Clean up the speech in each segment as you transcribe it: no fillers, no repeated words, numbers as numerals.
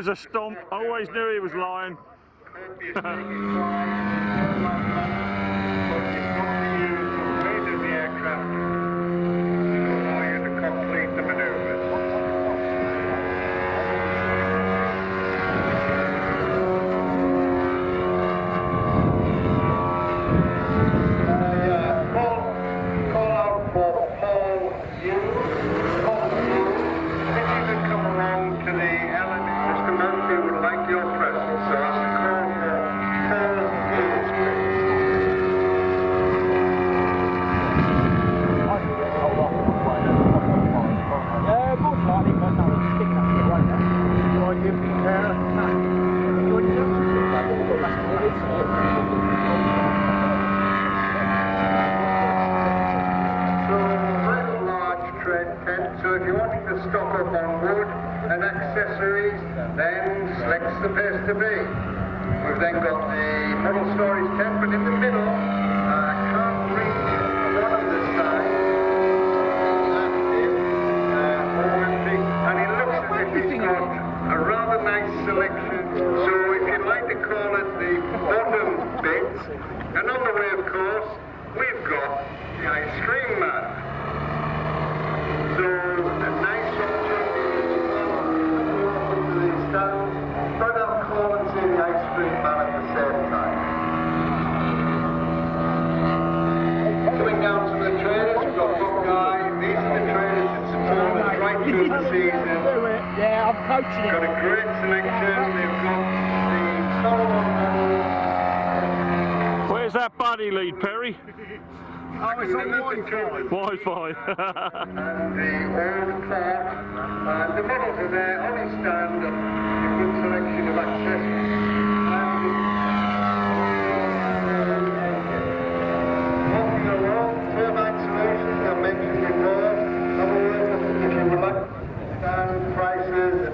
A stomp. I always knew he was lying. So if you're wanting to stock up on wood and accessories, then Sleck's the place to be. We've then got the model storage tent, but in the middle, I can't reach one of the sides. And it looks as if it's got a rather nice selection. So if you'd like to call it the bottom bits, and on the way, of course, we've got the ice cream man. So a nice opportunity to the stands, but I'll call and see the ice cream man at the same time. Coming down to the trailers, we've got one guy. These are the trailers that support us right through the season. Yeah, I'm coaching it. Got a great selection. They've got the Solomon model. Where's that buddy lead, Perry? Oh, it's on Wi-Fi. Wi-Fi. And the old car. And the models are there on his stand. A good selection of accessories. Walking along, turbine solutions I mentioned before. If you would like stand prices,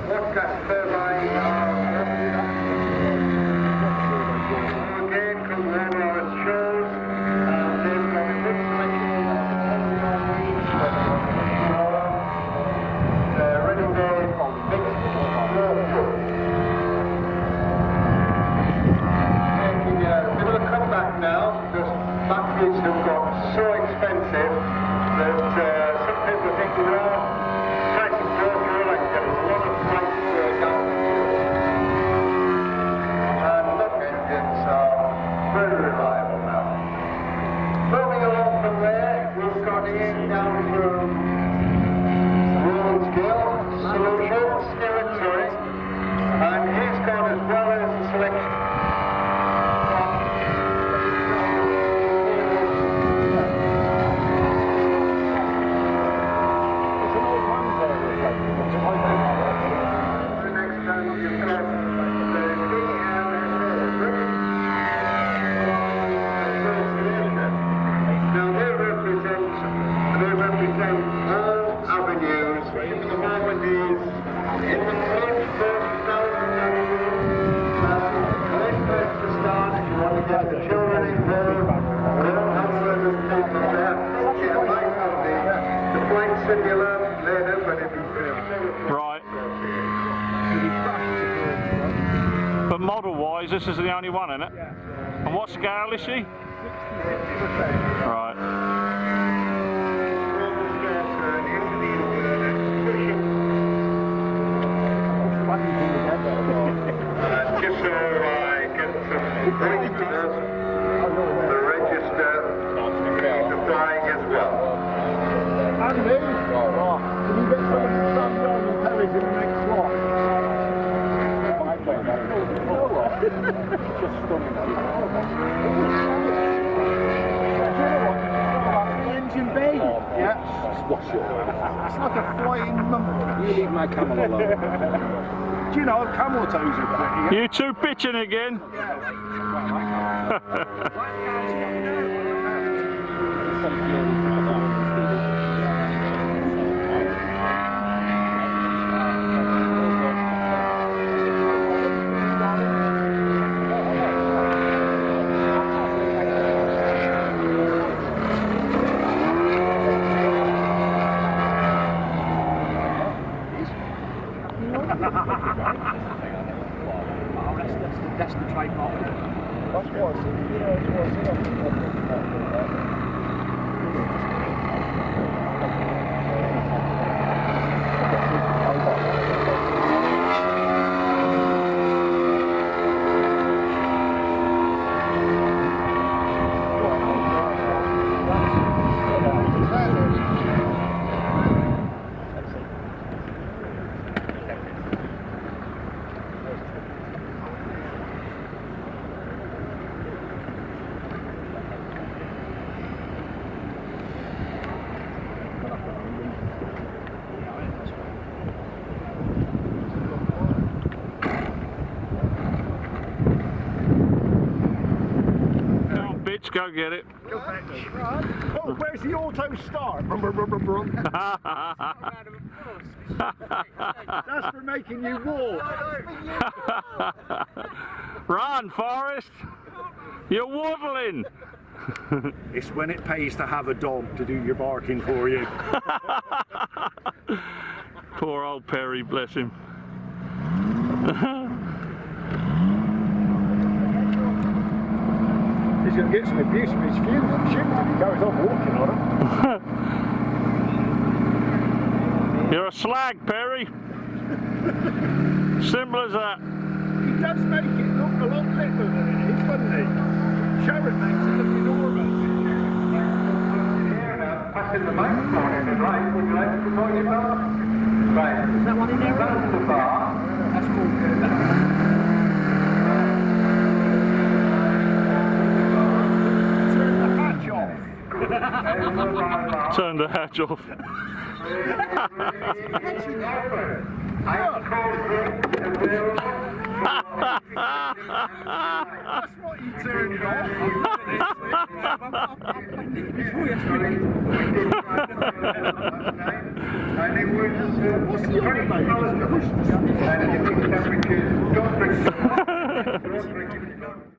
what gas turbines are. Again, come over our shows. Batteries have got so expensive that some people think, well, price of water, I can get a lot of price down. And look, engines are very reliable now. Moving along from there, we've got in down through Roland's Gill, Solutions, Skillet, and he's got as well as a selection. Right. But model-wise, this is the only one, isn't it? And what scale is she? Right. Just so I get some points the register applying as well. Andy, can you get some of the sun down and Perry's in the next slot? Engine bay. Yeah. Swash it. It's like a flying monkey. You leave my camel alone. Do you know camel toes are pretty? You two pitching again? That's the trademark. That's what I said. Yeah, that's what I Go get it. Go fetch. Oh, where's the auto start? That's for making you walk. Run, Forrest. You're waddling. It's when it pays to have a dog to do your barking for you. Poor old Perry, bless him. He's going to get some abuse of his fumes and shit if he goes on walking on them. You're a slag, Perry. Simple as that. He does make it look a lot littler than it is, doesn't he? Sharon makes it look enormous. Passing the microphone if you'd like. Would you like to promote yourself? Right. Is that one in there? That's the bar. That's full. Turn the hatch off. That's what you turned off. What's the other name?